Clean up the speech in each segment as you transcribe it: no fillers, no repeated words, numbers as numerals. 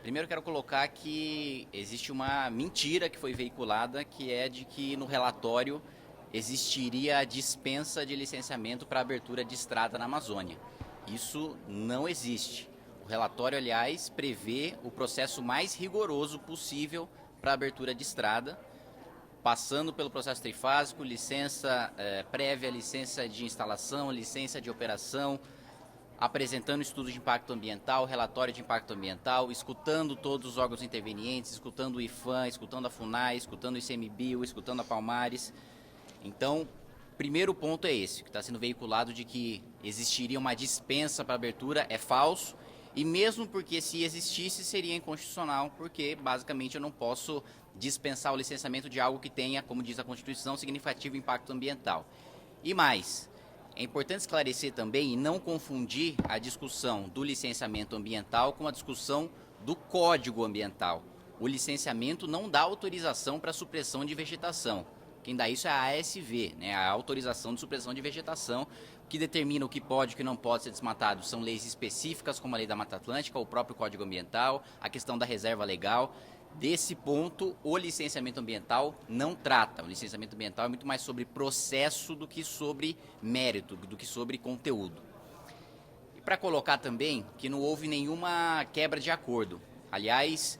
Primeiro quero colocar que existe uma mentira que foi veiculada, que é de que no relatório existiria a dispensa de licenciamento para abertura de estrada na Amazônia. Isso não existe. O relatório, aliás, prevê o processo mais rigoroso possível para abertura de estrada, passando pelo processo trifásico, licença prévia, licença de instalação, licença de operação, apresentando estudo de impacto ambiental, relatório de impacto ambiental, escutando todos os órgãos intervenientes, escutando o IFAM, escutando a FUNAI, escutando o ICMBio, escutando a Palmares. Então, primeiro ponto é esse, que está sendo veiculado de que existiria uma dispensa para abertura, é falso, e mesmo porque se existisse seria inconstitucional, porque basicamente eu não posso dispensar o licenciamento de algo que tenha, como diz a Constituição, significativo impacto ambiental. E mais, é importante esclarecer também e não confundir a discussão do licenciamento ambiental com a discussão do Código Ambiental. O licenciamento não dá autorização para supressão de vegetação. Quem dá isso é a ASV, né, a autorização de supressão de vegetação, que determina o que pode e o que não pode ser desmatado. São leis específicas, como a Lei da Mata Atlântica, o próprio Código Ambiental, a questão da reserva legal. Desse ponto, o licenciamento ambiental não trata. O licenciamento ambiental é muito mais sobre processo do que sobre mérito, do que sobre conteúdo. E para colocar também que não houve nenhuma quebra de acordo. Aliás,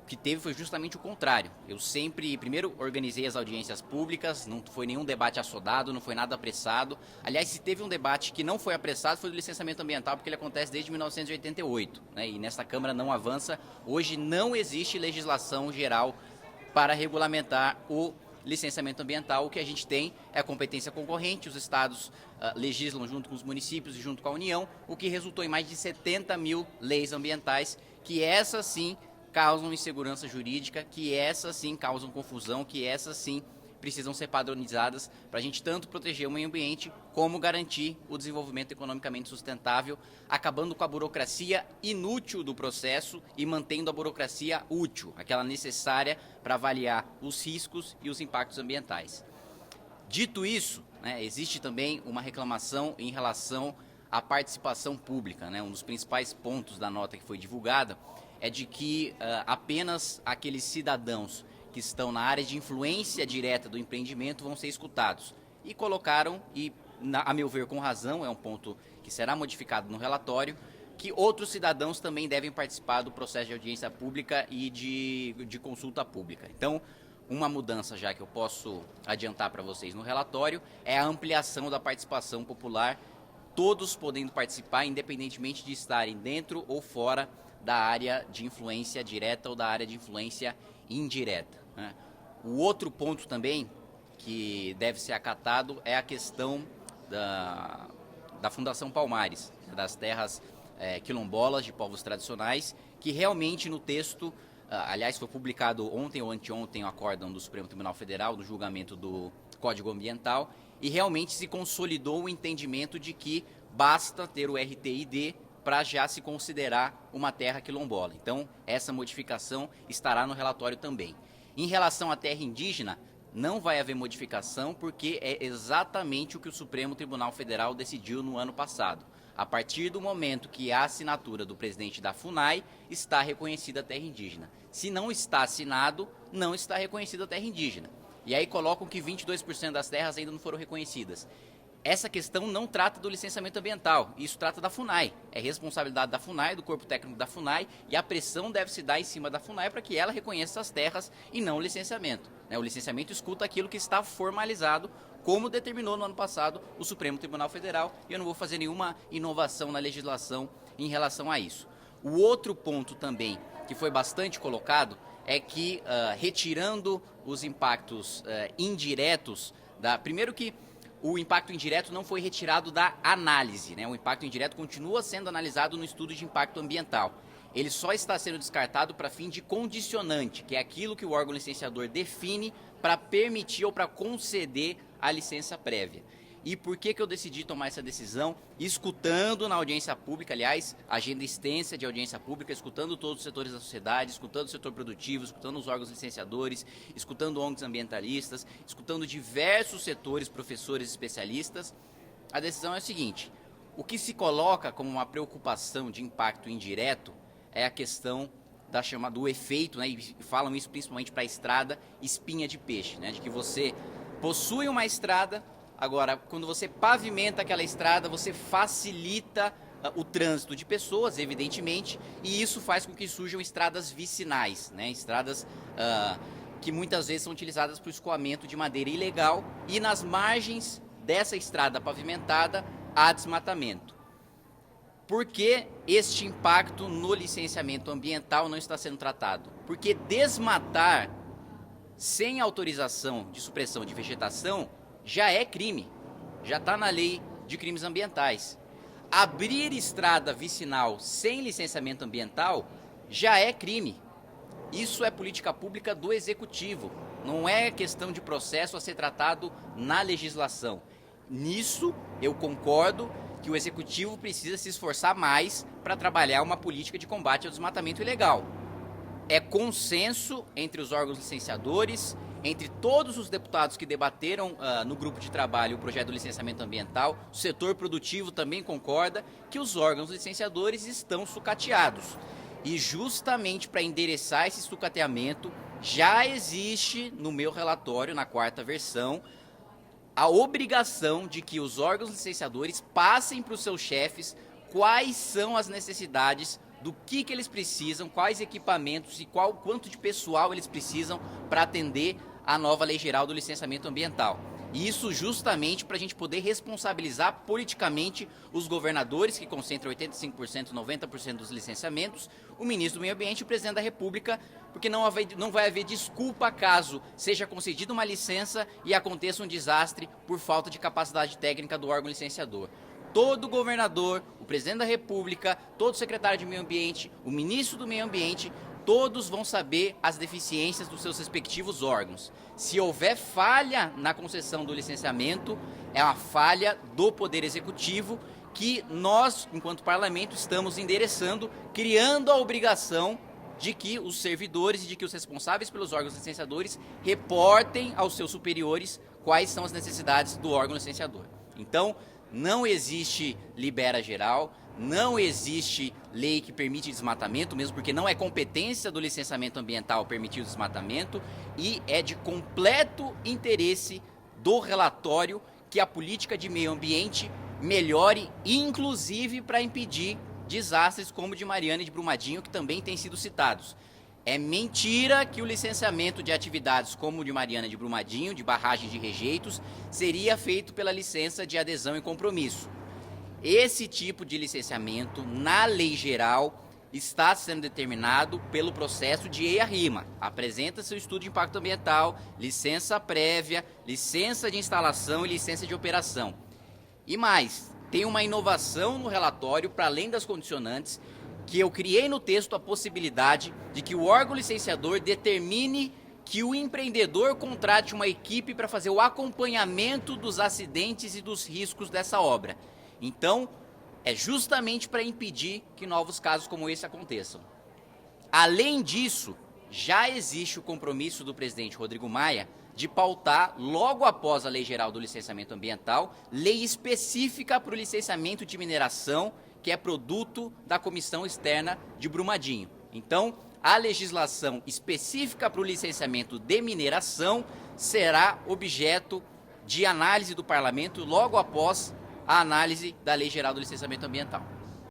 o que teve foi justamente o contrário. Eu sempre, primeiro, organizei as audiências públicas, não foi nenhum debate assodado, não foi nada apressado. Aliás, se teve um debate que não foi apressado, foi do licenciamento ambiental, porque ele acontece desde 1988, né? E nessa Câmara não avança. Hoje não existe legislação geral para regulamentar o licenciamento ambiental. O que a gente tem é a competência concorrente, os estados legislam junto com os municípios e junto com a União, o que resultou em mais de 70 mil leis ambientais, que essas sim causam insegurança jurídica, que essas sim causam confusão, que essas sim precisam ser padronizadas para a gente tanto proteger o meio ambiente como garantir o desenvolvimento economicamente sustentável, acabando com a burocracia inútil do processo e mantendo a burocracia útil, aquela necessária para avaliar os riscos e os impactos ambientais. Dito isso, né, existe também uma reclamação em relação à participação pública, né? Um dos principais pontos da nota que foi divulgada é de que apenas aqueles cidadãos que estão na área de influência direta do empreendimento vão ser escutados. E colocaram, a meu ver com razão, é um ponto que será modificado no relatório, que outros cidadãos também devem participar do processo de audiência pública e de consulta pública. Então, uma mudança já que eu posso adiantar para vocês no relatório é a ampliação da participação popular, todos podendo participar, independentemente de estarem dentro ou fora da área de influência direta ou da área de influência indireta, né? O outro ponto também que deve ser acatado é a questão da Fundação Palmares, das terras quilombolas de povos tradicionais, que realmente no texto, aliás, foi publicado ontem ou anteontem o acórdão do Supremo Tribunal Federal, do julgamento do Código Ambiental, e realmente se consolidou o entendimento de que basta ter o RTID para já se considerar uma terra quilombola. Então, essa modificação estará no relatório também. Em relação à terra indígena, não vai haver modificação porque é exatamente o que o Supremo Tribunal Federal decidiu no ano passado. A partir do momento que a assinatura do presidente da FUNAI, está reconhecida a terra indígena. Se não está assinado, não está reconhecida a terra indígena. E aí colocam que 22% das terras ainda não foram reconhecidas. Essa questão não trata do licenciamento ambiental, isso trata da FUNAI. É responsabilidade da FUNAI, do corpo técnico da FUNAI, e a pressão deve se dar em cima da FUNAI para que ela reconheça as terras e não o licenciamento. O licenciamento escuta aquilo que está formalizado, como determinou no ano passado o Supremo Tribunal Federal, e eu não vou fazer nenhuma inovação na legislação em relação a isso. O outro ponto também, que foi bastante colocado, é que retirando os impactos indiretos, primeiro que o impacto indireto não foi retirado da análise, né? O impacto indireto continua sendo analisado no estudo de impacto ambiental. Ele só está sendo descartado para fim de condicionante, que é aquilo que o órgão licenciador define para permitir ou para conceder a licença prévia. E por que eu decidi tomar essa decisão? Escutando na audiência pública, aliás, agenda extensa de audiência pública, escutando todos os setores da sociedade, escutando o setor produtivo, escutando os órgãos licenciadores, escutando ONGs ambientalistas, escutando diversos setores, professores especialistas. A decisão é a seguinte: o que se coloca como uma preocupação de impacto indireto é a questão do efeito, né, e falam isso principalmente para a estrada, espinha de peixe, né, de que você possui uma estrada, agora, quando você pavimenta aquela estrada, você facilita o trânsito de pessoas, evidentemente, e isso faz com que surjam estradas vicinais, né, estradas que muitas vezes são utilizadas para o escoamento de madeira ilegal, e nas margens dessa estrada pavimentada há desmatamento. Por que este impacto no licenciamento ambiental não está sendo tratado? Porque desmatar sem autorização de supressão de vegetação já é crime, já está na lei de crimes ambientais. Abrir estrada vicinal sem licenciamento ambiental já é crime. Isso é política pública do executivo, não é questão de processo a ser tratado na legislação. Nisso eu concordo que o executivo precisa se esforçar mais para trabalhar uma política de combate ao desmatamento ilegal. É consenso entre os órgãos licenciadores, entre todos os deputados que debateram no grupo de trabalho o projeto do licenciamento ambiental, o setor produtivo também concorda que os órgãos licenciadores estão sucateados. E justamente para endereçar esse sucateamento, já existe no meu relatório, na 4ª versão, a obrigação de que os órgãos licenciadores passem para os seus chefes quais são as necessidades, do que eles precisam, quais equipamentos e quanto de pessoal eles precisam para atender a nova Lei Geral do Licenciamento Ambiental. E isso justamente para a gente poder responsabilizar politicamente os governadores, que concentram 85%, 90% dos licenciamentos, o ministro do Meio Ambiente e o presidente da República, porque não vai haver desculpa caso seja concedida uma licença e aconteça um desastre por falta de capacidade técnica do órgão licenciador. Todo governador, o presidente da República, todo secretário de Meio Ambiente, o ministro do Meio Ambiente, todos vão saber as deficiências dos seus respectivos órgãos. Se houver falha na concessão do licenciamento, é uma falha do Poder Executivo que nós, enquanto parlamento, estamos endereçando, criando a obrigação de que os servidores e de que os responsáveis pelos órgãos licenciadores reportem aos seus superiores quais são as necessidades do órgão licenciador. Então, não existe libera geral, não existe lei que permite desmatamento, mesmo porque não é competência do licenciamento ambiental permitir o desmatamento, e é de completo interesse do relatório que a política de meio ambiente melhore, inclusive para impedir desastres como o de Mariana e de Brumadinho, que também têm sido citados. É mentira que o licenciamento de atividades como o de Mariana e de Brumadinho, de barragens de rejeitos, seria feito pela licença de adesão e compromisso. Esse tipo de licenciamento, na lei geral, está sendo determinado pelo processo de EIA-RIMA. Apresenta-se o estudo de impacto ambiental, licença prévia, licença de instalação e licença de operação. E mais, tem uma inovação no relatório, para além das condicionantes, que eu criei no texto a possibilidade de que o órgão licenciador determine que o empreendedor contrate uma equipe para fazer o acompanhamento dos acidentes e dos riscos dessa obra. Então, é justamente para impedir que novos casos como esse aconteçam. Além disso, já existe o compromisso do presidente Rodrigo Maia de pautar, logo após a Lei Geral do Licenciamento Ambiental, lei específica para o licenciamento de mineração, que é produto da Comissão Externa de Brumadinho. Então, a legislação específica para o licenciamento de mineração será objeto de análise do Parlamento logo após a análise da Lei Geral do Licenciamento Ambiental.